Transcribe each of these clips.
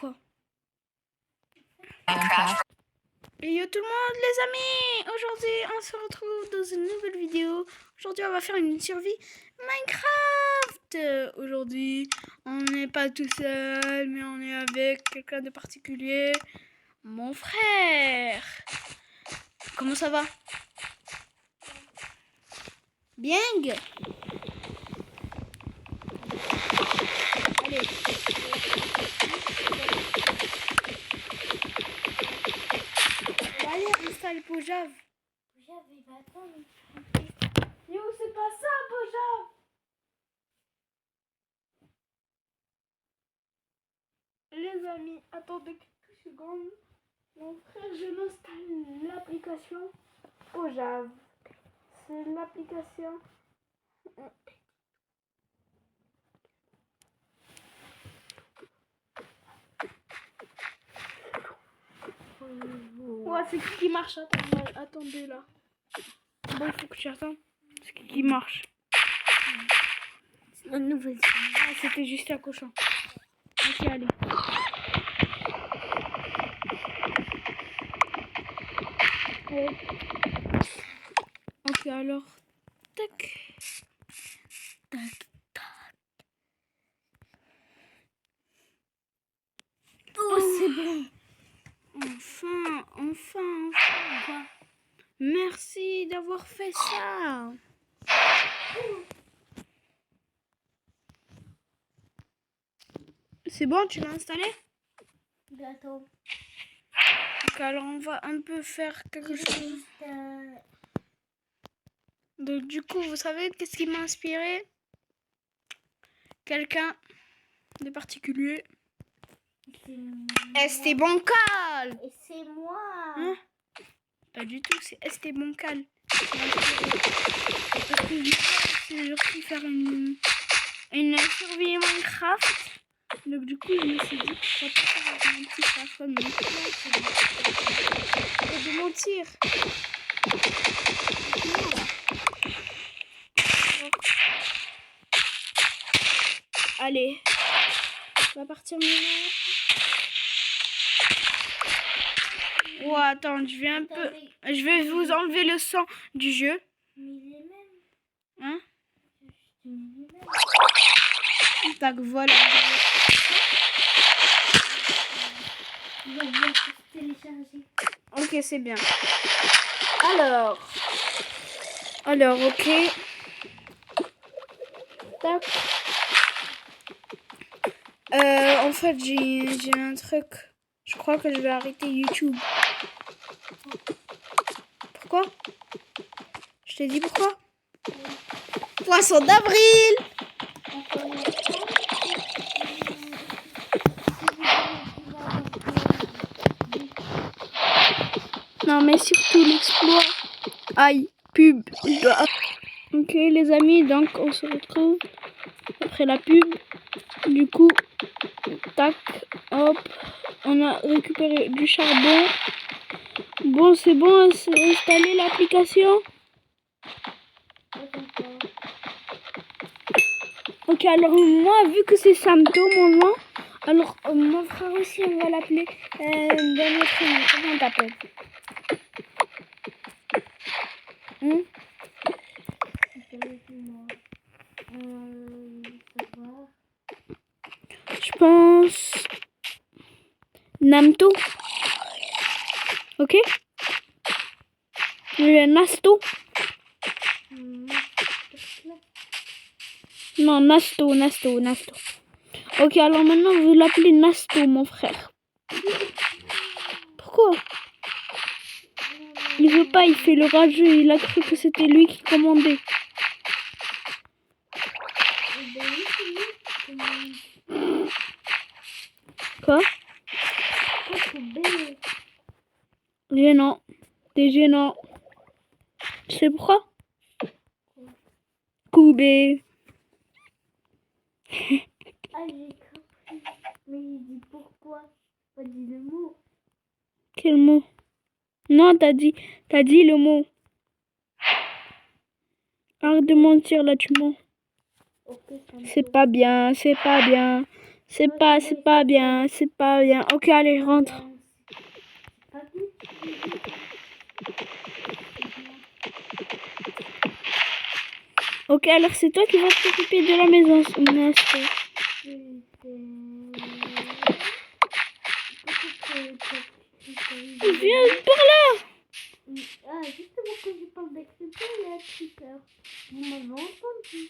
quoi. Et yo tout le monde les amis, aujourd'hui on se retrouve dans une nouvelle vidéo. Aujourd'hui on va faire une survie Minecraft. Aujourd'hui on n'est pas tout seul mais on est avec quelqu'un de particulier, mon frère. Comment ça va? Bien. Allez. Allez, installe Pojave. Pojave, il va attendre. Yo, c'est pas ça, Pojave. Les amis, attendez quelques secondes. Mon frère, je m'installe l'application Pojave. C'est l'application. Ouais, c'est qui marche. Attendez là. Bon, il faut que j'attende. C'est qui marche. C'est une nouvelle. Ah, c'était juste un cochon. Ok, allez. Ouais. Ok, alors. Tac. Tac, tac. Oh, c'est bon. Enfin. Quoi? Merci d'avoir fait ça. C'est bon, tu l'as installé? Bientôt. Donc alors on va un peu faire quelque chose. Donc du coup, vous savez qu'est-ce qui m'a inspiré? Quelqu'un de particulier. ST Bancal. Et c'est moi. Hein? Pas du tout, c'est ST Bancal. Parce que j'ai surtout faire une survie Minecraft. Donc du coup, je me suis dit, pourquoi pas faire un petit smartphone et de mentir. Allez, on va partir maintenant. Oh, attends, je vais vous enlever le sang du jeu. Hein? Tac, voilà. Je vais bien télécharger. Ok, c'est bien. Alors, ok. Tac. En fait, j'ai un truc. Je crois que je vais arrêter YouTube. Pourquoi? Je t'ai dit pourquoi? Poisson d'avril! Non, mais surtout l'exploit. Aïe, pub. Ok, les amis, donc on se retrouve après la pub. Du coup, tac, hop, on a récupéré du charbon. Bon, c'est bon, c'est installé l'application. Ok, alors moi, vu que c'est Samto, mon nom, alors mon frère aussi, on va l'appeler dans notre nom. Comment on t'appelle? Je pense Namto. Ok? Le Nasto. Non, Nasto. Ok, alors maintenant, vous l'appelez Nasto, mon frère. Pourquoi? Il veut pas, il fait le rageux. Il a cru que c'était lui qui commandait. Quoi? Gênant. T'es gênant. Tu sais pourquoi? Koubé. Ah, j'ai compris. Mais il dit pourquoi? Pas dit le mot. Quel mot? Non, t'as dit le mot. Arrête de mentir là, tu mens. Okay, C'est pas bien. C'est pas bien, c'est pas bien. Ok, allez, je rentre. Pas plus. Ok, alors c'est toi qui vas t'occuper de la maison, Nasto. Viens par là. Ah, justement, quand je parle d'accepter, il y a un creeper. Vous m'avez entendu.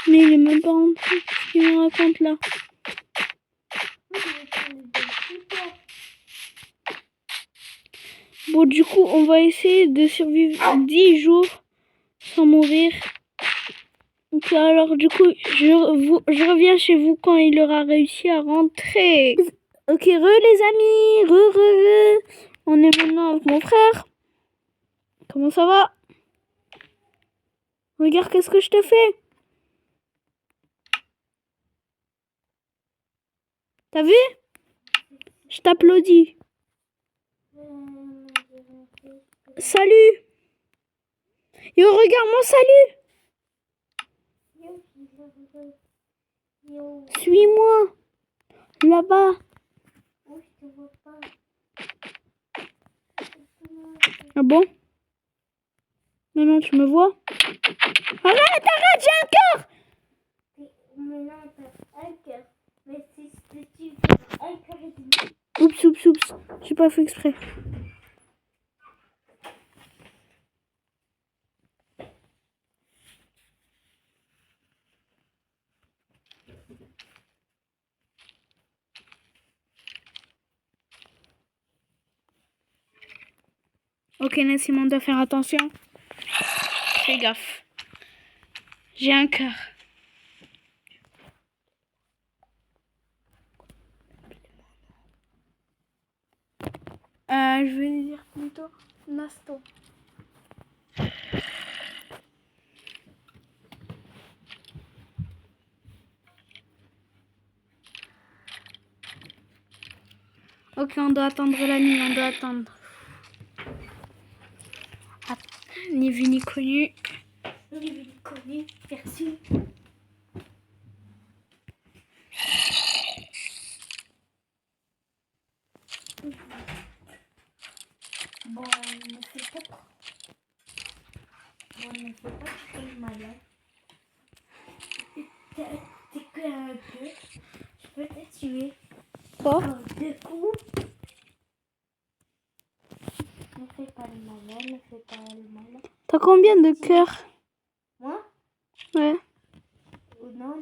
Mais il est même pas rentré. Qu'est-ce qu'il me raconte là? Oui, je vais parler d'un creeper. Bon, du coup, on va essayer de survivre 10 jours sans mourir. Donc, alors, du coup, je reviens chez vous quand il aura réussi à rentrer. Ok, les amis, on est maintenant avec mon frère. Comment ça va? Regarde, qu'est-ce que je te fais? T'as vu? Je t'applaudis. Salut. Yo, regarde mon salut. Suis-moi. Là-bas. Oh, je te vois pas. Ah bon? Maintenant, tu me vois? Arrête, j'ai un cœur. Maintenant, t'as un cœur. Mais si tu un cœur et demi. Oups. J'ai pas fait exprès. Ok, Nassim, on doit faire attention. Fais gaffe. J'ai un cœur. Je vais dire plutôt Nasto. Ok, on doit attendre la nuit, on doit attendre. Ah, ni vu ni connu. Ni vu ni connu, perçu. Bon, ne fais pas trop. Bon, ne fais pas trop malade. T'es que un peu. Je peux te tuer. Quoi? Deux coups. Ne fais pas le malin, ne fais pas le malin. T'as combien de cœurs? Moi? Ouais. Oh, non.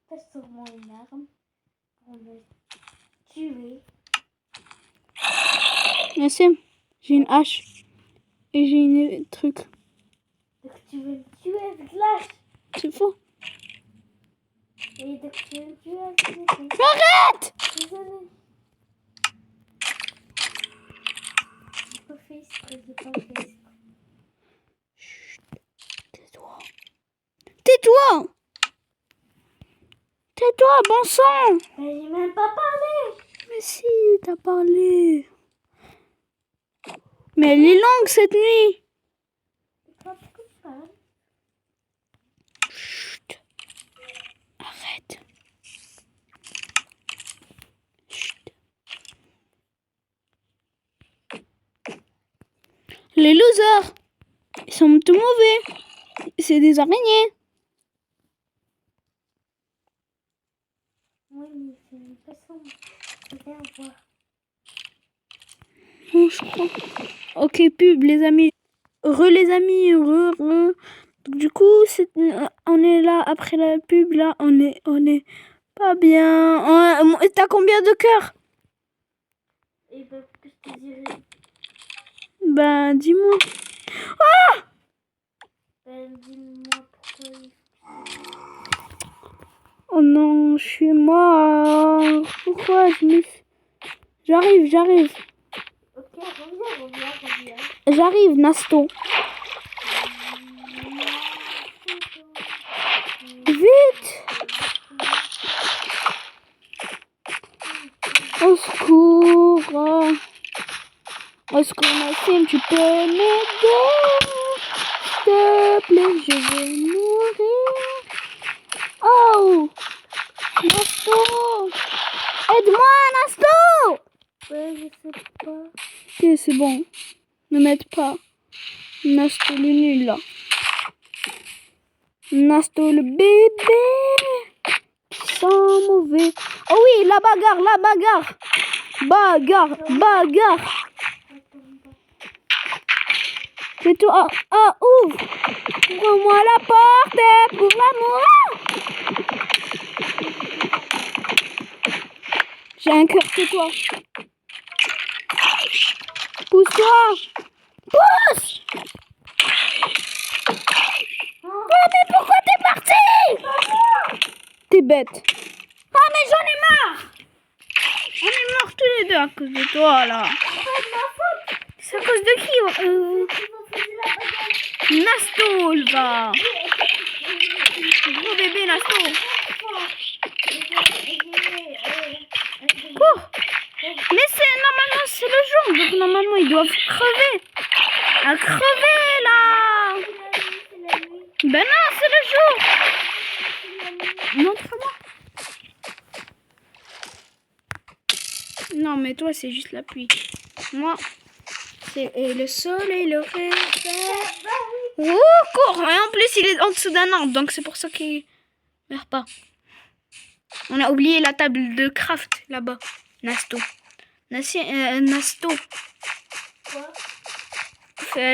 T'as sûrement une arme pour me tuer. Nassim, j'ai une hache. Et j'ai une truc. Donc tu veux me tuer avec l'âge. C'est faux. Et donc tu veux me tuer avec l'épée. Arrête! Désolée. J'ai pas fait exprès, Chut. Tais-toi. Tais-toi, bon sang! Mais j'ai même pas parlé. Mais si, t'as parlé. Mais elle est longue cette nuit. Pourquoi tu parles? Chut. Arrête. Chut. Les losers, ils sont tout mauvais. C'est des araignées. Oui, mais c'est une façon. Viens voir. Oh, je crois. Ok, pub, les amis. Les amis, Donc, du coup, on est là après la pub. Là, on est pas bien. T'as combien de cœurs? Et ben, que je te dirais. Ben, dis-moi. Ben, dis-moi pourquoi. Oh non, je suis mort. Pourquoi je me suis... J'arrive. Ok, reviens. J'arrive, Nasto. Vite. Au secours. Au secours, Nassim, tu peux m'aider? S'il te plaît, je vais mourir. Oh! Nasto! Aide-moi, Nasto! Ouais, je sais pas. Ok, c'est bon. Ne m'aide pas. Nasto le nul, là. Nasto le bébé. Qui sent mauvais. Oh oui, la bagarre, la bagarre. Bagarre, bagarre. C'est toi. Ah, ouvre. Ouvre-moi la porte pour l'amour. J'ai un cœur, c'est toi. Pousse-toi. Pousse. Oh, mais pourquoi t'es parti? T'es bête. Oh, mais j'en ai marre. On est morts tous les deux à cause de toi, là. C'est à cause de qui? Nasto, va. Gros bébé, Nasto. Cours. Mais c'est normalement c'est le jour, donc normalement ils doivent crever. À crever là. Ben non, c'est le jour. Montre-moi. Non mais toi c'est juste la pluie. Moi c'est le soleil, le réveil. Oh cours. Et en plus il est en dessous d'un arbre, donc c'est pour ça qu'il meurt pas. On a oublié la table de craft là-bas. Nasto. Nasto. Quoi?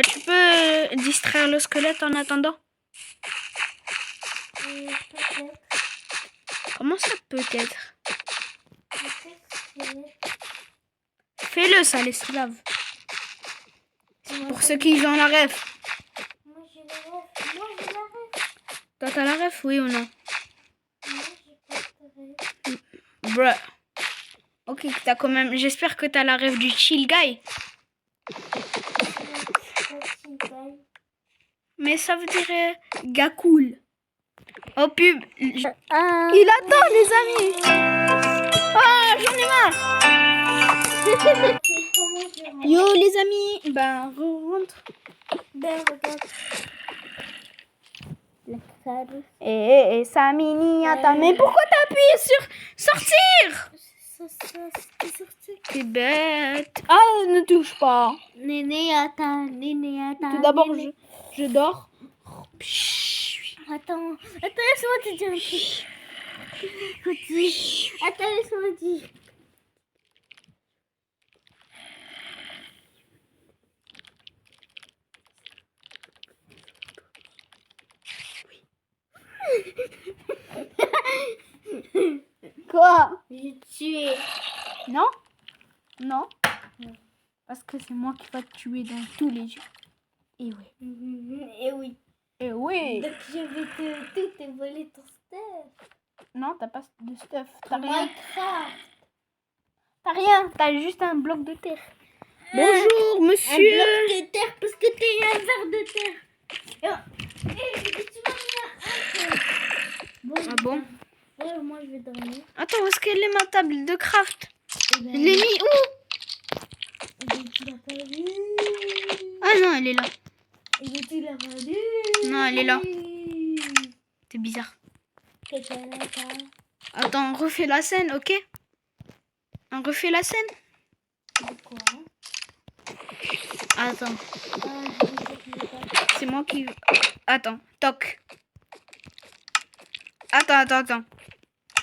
Tu peux distraire le squelette en attendant? Peut-être. Comment ça peut-être? Peut-être. Fais-le ça l'esclave. Pour ceux qui ont la ref. Moi j'ai la ref. Moi j'ai la ref. Toi t'as la ref, oui ou non? Moi j'ai pas de ref. Bruh. Ok, t'as quand même. J'espère que t'as la ref du chill guy. Mais ça veut dire gars cool. Oh pub. Il attend les amis. Ah, j'en ai marre. Yo les amis. Ben rentre. Ben regarde. La salle. Et Samini, attends. Mais pourquoi t'as appuyé sur sortir? Ça, c'est sorti. T'es bête. Ah, ne touche pas. Néné, attends. Néné, attends. Tout d'abord, je dors. Attends, laisse-moi te dire un truc. Attends, laisse-moi te dire. Quoi? J'ai tué. Non? Non? Parce que c'est moi qui va te tuer dans tous les jeux. Et oui. Et oui. Et oui. Donc je vais te voler ton stuff. Non, t'as pas de stuff. T'as rien. Minecraft. T'as rien. T'as juste un bloc de terre. Bonjour, monsieur. Un bloc de terre parce que t'es un ver de terre. Tu m'as mis un peu. Bon, Ah bon? Ouais, moi je vais dormir. Attends, où est-ce qu'elle est ma table de craft? Eh ben, Je l'ai mis où? eh ben, tu l'as pas vu. Ah non, elle est là. Eh ben, tu l'as pas vu. Non, elle est là. C'est bizarre. Attends, on refait la scène, ok? On refait la scène? Quoi? Attends, Ah, c'est moi qui... Attends, toc. Attends.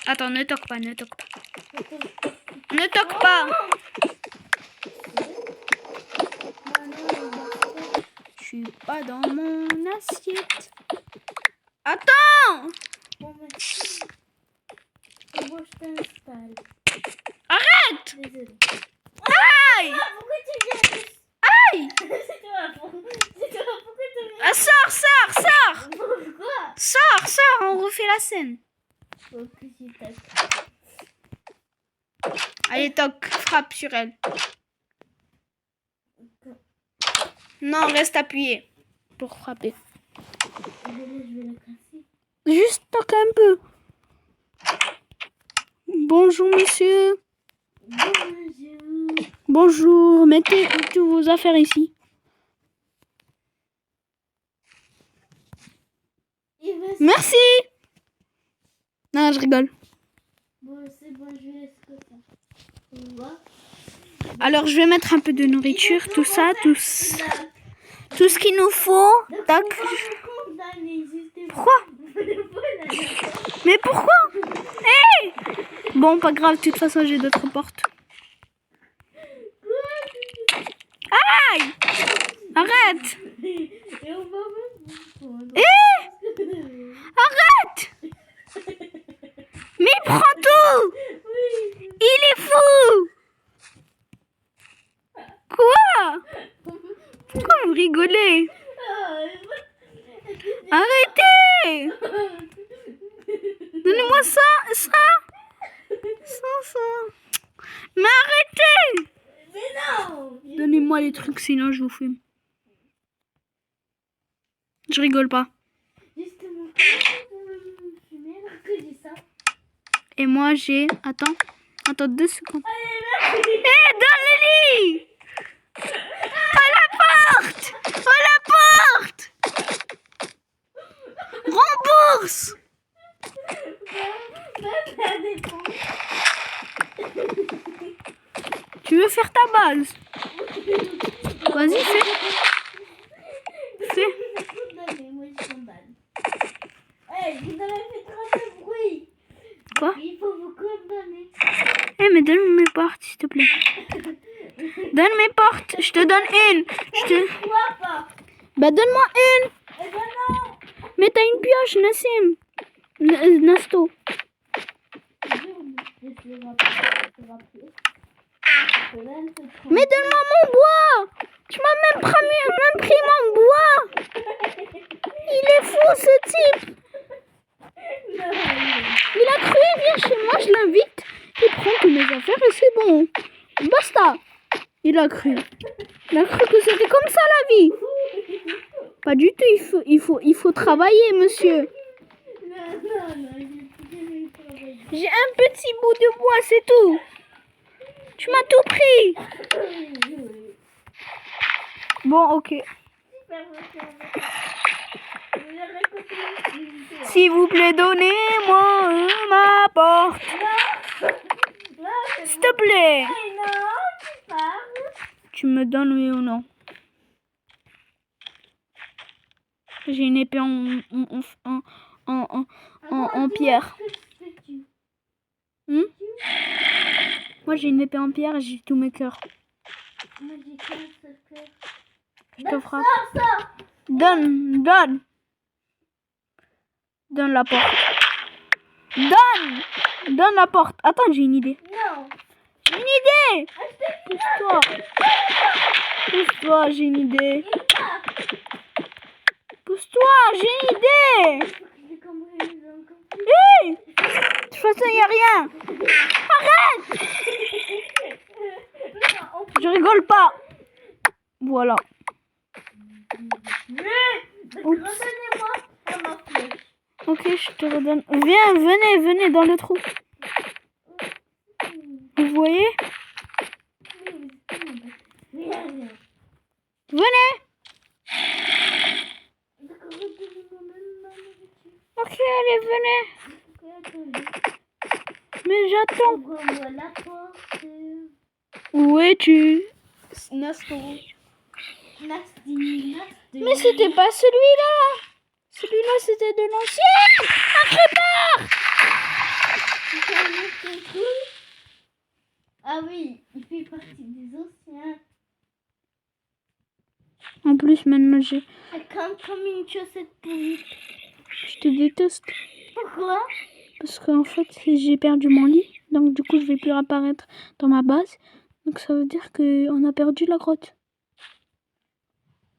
Attends, ne toque pas, ne toque pas. Ne toque pas. Je suis pas dans mon assiette. Attends! Bon, merci. Bon, je t'installe. Arrête! Désolée. Aïe! Ah, pourquoi tu viens? Aïe! C'est toi, pourquoi tu viens? Ah, sors! Pourquoi? Sors, on refait la scène. Ok, j'ai tac. Allez, toc, frappe sur elle. Non, reste appuyé pour frapper. Je vais la casser. Juste toc un peu. Bonjour, monsieur. Bonjour. Bonjour, mettez toutes vos affaires ici. Il va Merci. Non, je rigole. Bon, c'est bon, je laisse comme ça. On voit. Alors, je vais mettre un peu de nourriture, tout ça, tout ce qu'il nous faut. Tac. Pourquoi? Mais pourquoi? Hey! Bon, pas grave, de toute façon, j'ai d'autres portes. Aïe! Arrête! Arrête! Mais il prend tout! Il est fou! Quoi? Pourquoi vous rigolez? Arrêtez! Donnez-moi ça! Ça. Mais arrêtez! Mais non! Donnez-moi les trucs, sinon je vous fume. Je rigole pas. Justement, comment vous pouvez me fumer alors que j'ai ça? Et moi j'ai... Attends 2 secondes. Allez, merci! Hé, donne le lit! Oh la porte! Oh la porte! Rembourse! Ça dépend. Tu veux faire ta base? Vas-y, fais. Moi, je condamne. Hey, vous avez fait trop de bruit. Quoi? Il faut vous condamner. Eh, mais donne mes portes, s'il te plaît. Donne mes portes. Je te donne une. Pourquoi pas? Bah, donne-moi une. Eh ben non. Mais t'as une pioche, Nassim. Nasto. Mais donne-moi mon bois. Tu m'as même pris mon bois. Il est fou, ce type. Il a cru, il vient chez moi, je l'invite. Il prend toutes mes affaires et c'est bon. Basta. Il a cru que c'était comme ça la vie. Pas du tout, il faut travailler, monsieur. J'ai un petit bout de bois, c'est tout. Tu m'as tout pris. Bon, ok. S'il vous plaît, donnez-moi ma porte. S'il te plaît. Tu me donnes oui ou non? J'ai une épée en pierre. Moi j'ai une épée en pierre et j'ai tous mes cœurs. Moi j'ai qu'un seul cœur. Je te frappe. Sors. Donne la porte. Donne la porte. Attends, j'ai une idée. Non. J'ai une idée. Pousse-toi, j'ai une idée. Pousse-toi, j'ai une idée. Hey, de toute façon, il n'y a rien. Arrête. Je rigole pas. Voilà. Redonnez-moi ma flèche. Ok, je te redonne. Venez dans le trou. Vous voyez? Venez. Ok, allez, venez. Mais j'attends. Ouvre-moi la porte. Où es-tu? Nasto. Nasty. Mais c'était pas celui-là. Celui-là, c'était de l'ancien. Un crépard. Ah oui, il fait partie des anciens. En plus, maintenant, C'est comme une chaussette pourrie. je te déteste. Pourquoi? Parce qu'en fait, j'ai perdu mon lit. Donc, du coup, je vais plus apparaître dans ma base. Donc, ça veut dire qu'on a perdu la grotte.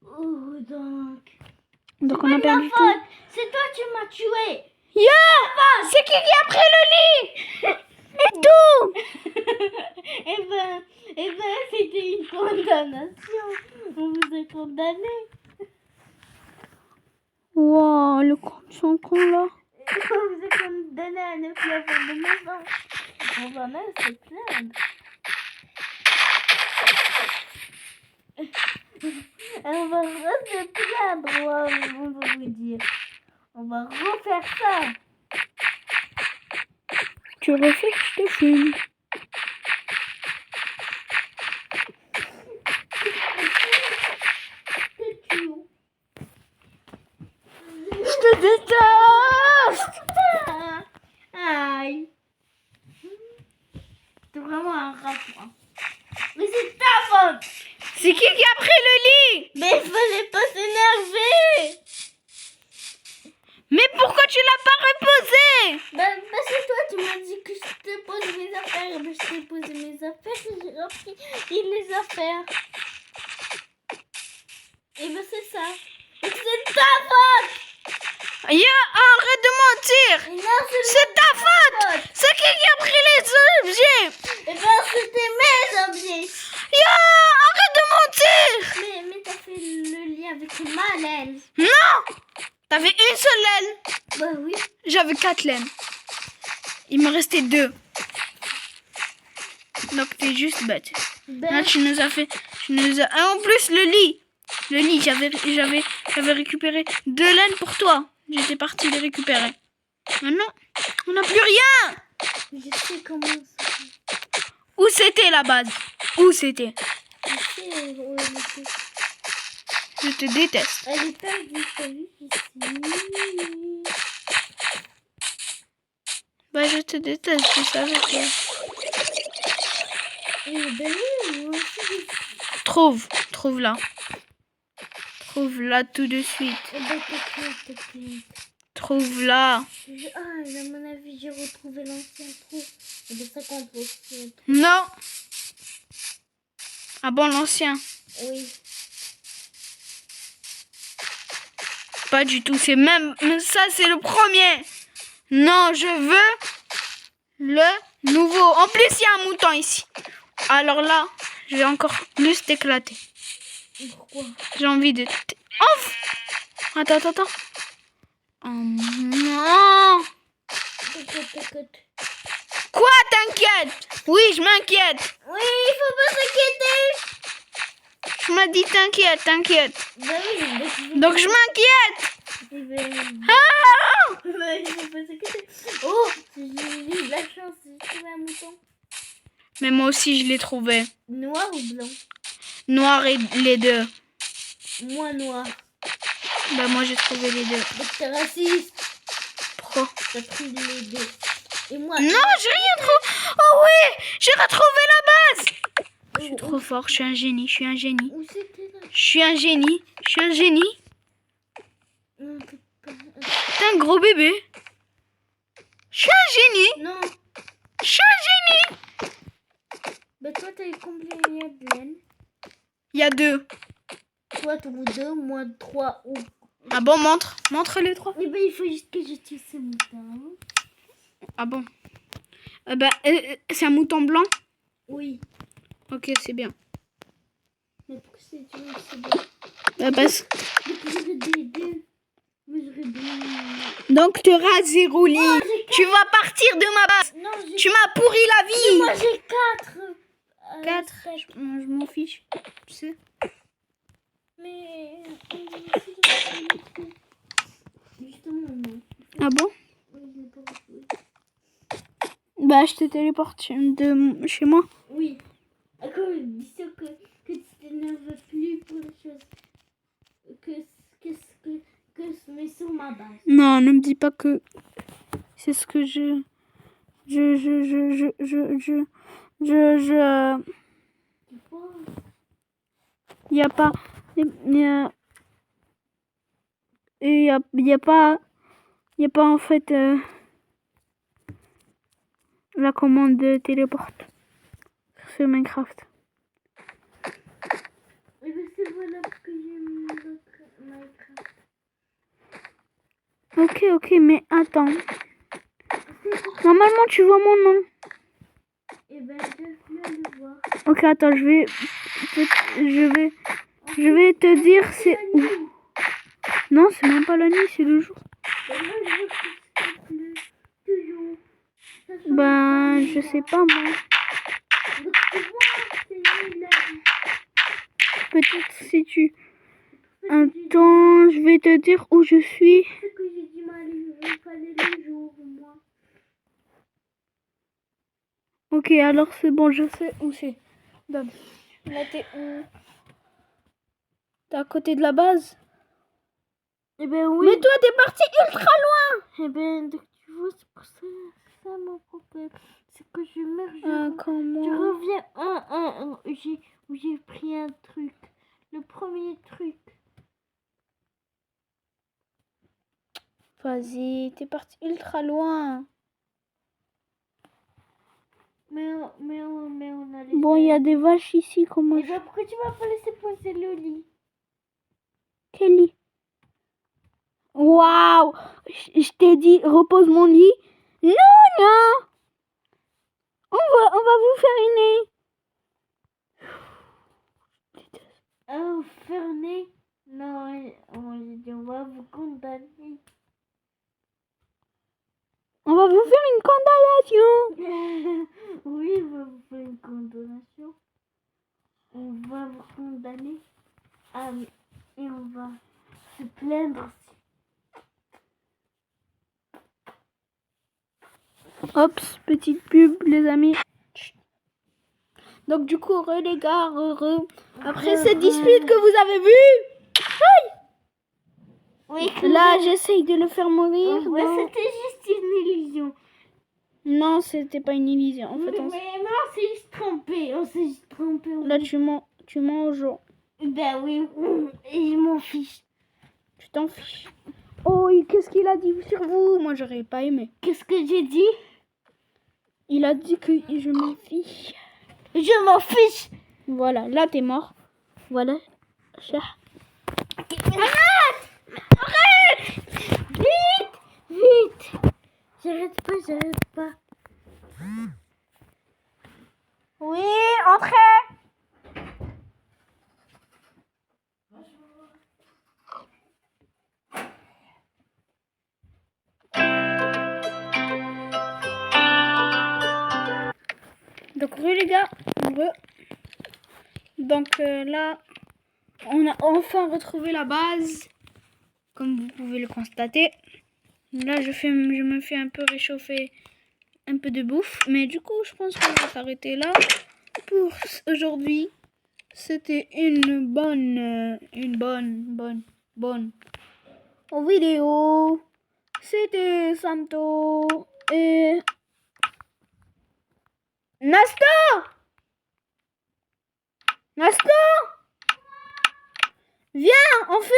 Oh, Donc, on a perdu tout. C'est toi qui m'as tué. C'est qui a pris le lit? Et tout. Eh ben, c'était une condamnation. On vous a condamné. Wow, le con, son con là. On vous a condamné à ne plus avoir de maison. On va même se plaindre. On va se plaindre, on va vous dire. On va refaire ça. Tu tu refais, je te fume. Je te déteste. Aïe. T'es vraiment un rat, toi. Mais c'est ta faute. C'est qui a pris le lit? Mais il fallait pas s'énerver. Mais pourquoi tu l'as pas reposé? Parce que toi, tu m'as dit que je te pose mes affaires. Ben, je t'ai posé mes affaires et j'ai repris les affaires. Et ben c'est ça. Et c'est ta faute. Arrête de mentir. Et non, C'est ta faute. C'est qui a pris les objets? Et ben c'était mes objets. Arrête de mentir. Mais t'as fait le lien avec ma laine. Non. T'avais une seule laine. Bah oui. J'avais 4 laines. Il me restait 2. Donc t'es juste bête. Là Ben, tu nous as fait. Ah, en plus le lit. Le lit, j'avais récupéré 2 laines pour toi. J'étais partie les récupérer. Maintenant, on n'a plus rien. je sais comment ça. Où c'était la base? Où c'était? Je sais où elle était. Je te déteste. Elle est perdue, t'as vu ici. Bah je te déteste, je savais que... Et ben oui, moi aussi. Trouve-la. Trouve-la tout de suite. Eh ben t'inquiète. Trouve-la. À mon avis, j'ai retrouvé l'ancien trou. Et de ça qu'on peut aussi. Non. Ah bon, l'ancien? Oui. Pas du tout, c'est même... Ça, c'est le premier. Non, je veux le nouveau. En plus, il y a un mouton ici. Alors là, je vais encore plus t'éclater. Pourquoi? J'ai envie de... Attends. Oh, non. T'inquiète. Quoi, t'inquiète? Oui, je m'inquiète. Oui, il faut pas s'inquiéter. Je m'as dit t'inquiète. Ben oui, Donc je m'inquiète. Ah! Ben, il faut pas s'inquiéter. Oh, j'ai eu de la chance, j'ai trouvé un mouton. Mais moi aussi, je l'ai trouvé. Noir ou blanc? Noir et les deux. Moi, noir. Bah moi, j'ai trouvé les deux. Donc t'es raciste. Pourquoi? T'as pris les deux. Et moi... Non, j'ai rien trouvé. Oh oui, j'ai retrouvé la base. Je suis trop fort, je suis un génie. Où c'était là? Je suis un génie. Non, t'es pas... T'es un gros bébé. Je suis un génie. Non. Je suis un génie. Ben toi, t'as eu combien de laine? Il y a 2. Toi, t'en as 2, moi 3 ou... Ah bon, montre les 3. Eh ben, il faut juste que je tue ce mouton. Ah bon. C'est un mouton blanc. Oui. Ok, c'est bien. Mais pourquoi c'est bien? Parce... J'aurais des deux. Mais j'aurais bien... Donc, tu auras 0 lit. Oh, j'ai Tu vas partir de ma base. Non, j'ai... Tu m'as pourri la vie. Moi, j'ai 4. 4. Je m'en fiche. Tu sais. Mais... Justement, non. Ah bon? Oui, je l'ai pas retrouvé. Bah, je te téléporte de chez moi. Oui. À cause dis sûr que tu t'énerves plus pour les choses que mais sur ma base. Non, ne me dis pas que c'est ce que il y a pas il y a pas en fait la commande de téléporte sur Minecraft. Et bien c'est voilà que j'ai mis notre Minecraft. Ok, mais attends. Normalement, tu vois mon nom. Et ben je viens de voir. Ok, attends, je vais te dire c'est où. Non, c'est même pas la nuit, c'est le jour. Et moi je veux que ça pleut toujours. Ben, je sais pas moi. Donc tu vois, c'est nul là. Peut-être si tu... Attends, je vais te dire où je suis. C'est que j'ai dit mal, il fallait le jour, moi. Ok, alors c'est bon, je sais où c'est. Là, t'es où? T'es à côté de la base? Eh ben oui. Mais toi, t'es parti ultra loin. Eh ben, donc, tu vois, c'est pour ça, c'est ça mon problème. C'est que je meurs, je Comment? reviens où j'ai pris un truc. Le premier truc. Vas-y, t'es parti ultra loin. Mais on a laissé. Bon, il y a des vaches ici, comment Et je... ben, pourquoi tu m'as pas laissé poser le lit? Quel lit? Waouh! Je t'ai dit, repose mon lit. Non, non! On va vous faire Oh, Fernet. Non, j'ai dit, on va vous condamner. On va vous faire une condamnation. Oui, on va vous faire une condamnation. On va vous condamner. Ah, et on va se plaindre. Hops, petite pub, les amis. Donc du coup, les gars, après cette dispute que vous avez vue, Oui, là, j'essaye de le faire mourir. ouais, Non, c'était juste une illusion. non, c'était pas une illusion. En fait, Mais non, on s'est juste trompé. On s'est juste trompé. là, tu mens aux gens. Ben oui, et je m'en fiche. Tu t'en fiches. Oh, qu'est-ce qu'il a dit sur vous? Moi, j'aurais pas aimé. Qu'est-ce que j'ai dit? Il a dit que je m'en fiche. Je m'en fiche. Voilà, là, t'es mort. Voilà. Cher. Arrête! Vite! Vite! J'arrête pas. Oui, entrez. Donc, les gars, donc là, on a enfin retrouvé la base, comme vous pouvez le constater. Là, je me fais un peu réchauffer un peu de bouffe, mais du coup, je pense qu'on va s'arrêter là pour aujourd'hui. C'était une bonne vidéo. C'était Santo et Nasto. Viens, on fait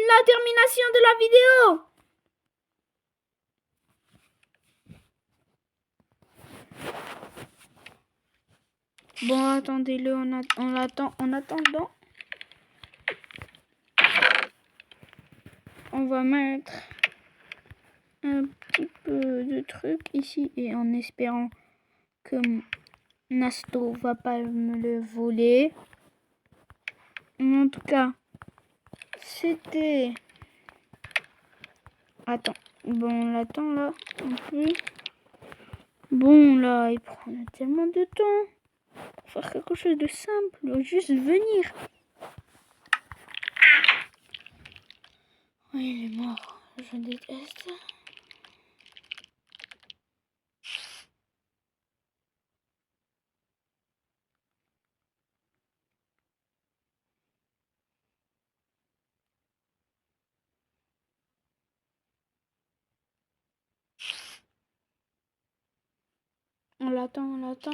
la termination de la vidéo. Bon, attendez-le, on l'attend. En attendant, on va mettre un petit peu de truc ici et en espérant que Nasto va pas me le voler. En tout cas, c'était... Attends. Bon, on l'attend là. Un peu. Bon, là, il prend tellement de temps. Pour faire quelque chose de simple. Juste venir. Oh, il est mort. Je déteste. On l'attend.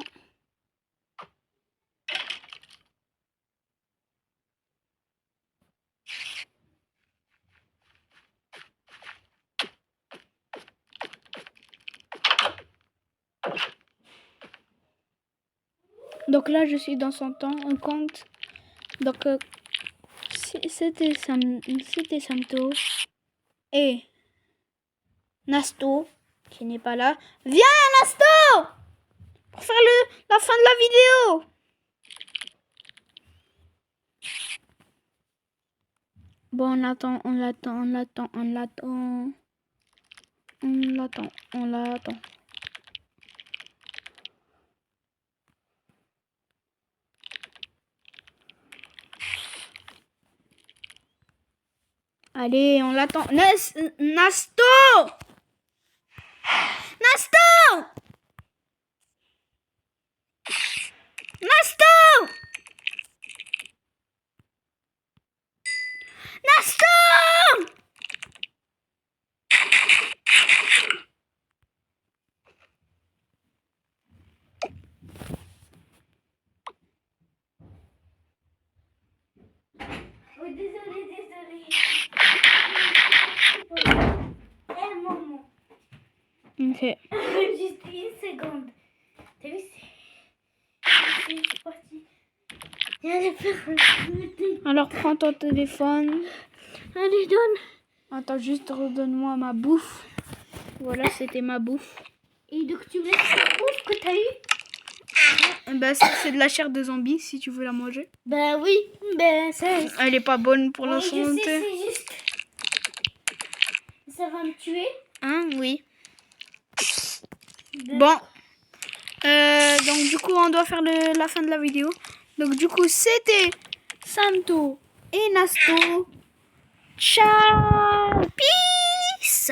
Donc là, je suis dans son temps. On compte. Donc, c'était Santo et Nasto qui n'est pas là. Viens, Nasto, pour faire la fin de la vidéo. Bon, on l'attend. Allez, on l'attend. Nasto! Nasto! Nasto! Nasto! Oh, désolé. Eh, maman. Ok. Juste une seconde. T'as vu, c'est parti. Allez, Alors, prends ton téléphone. allez, donne. Attends, juste redonne-moi ma bouffe. Voilà, c'était ma bouffe. Et donc, tu me laisses cette bouffe que t'as eu? Bah, ça, c'est de la chair de zombie, si tu veux la manger. Ben oui, ben ça. Elle est pas bonne pour la Oh, je sais, santé. c'est juste. Ça va me tuer. Hein, oui. Ben, Bon. Donc, du coup, on doit faire la fin de la vidéo. Donc, du coup, c'était Santo et Nasto. Ciao! Peace!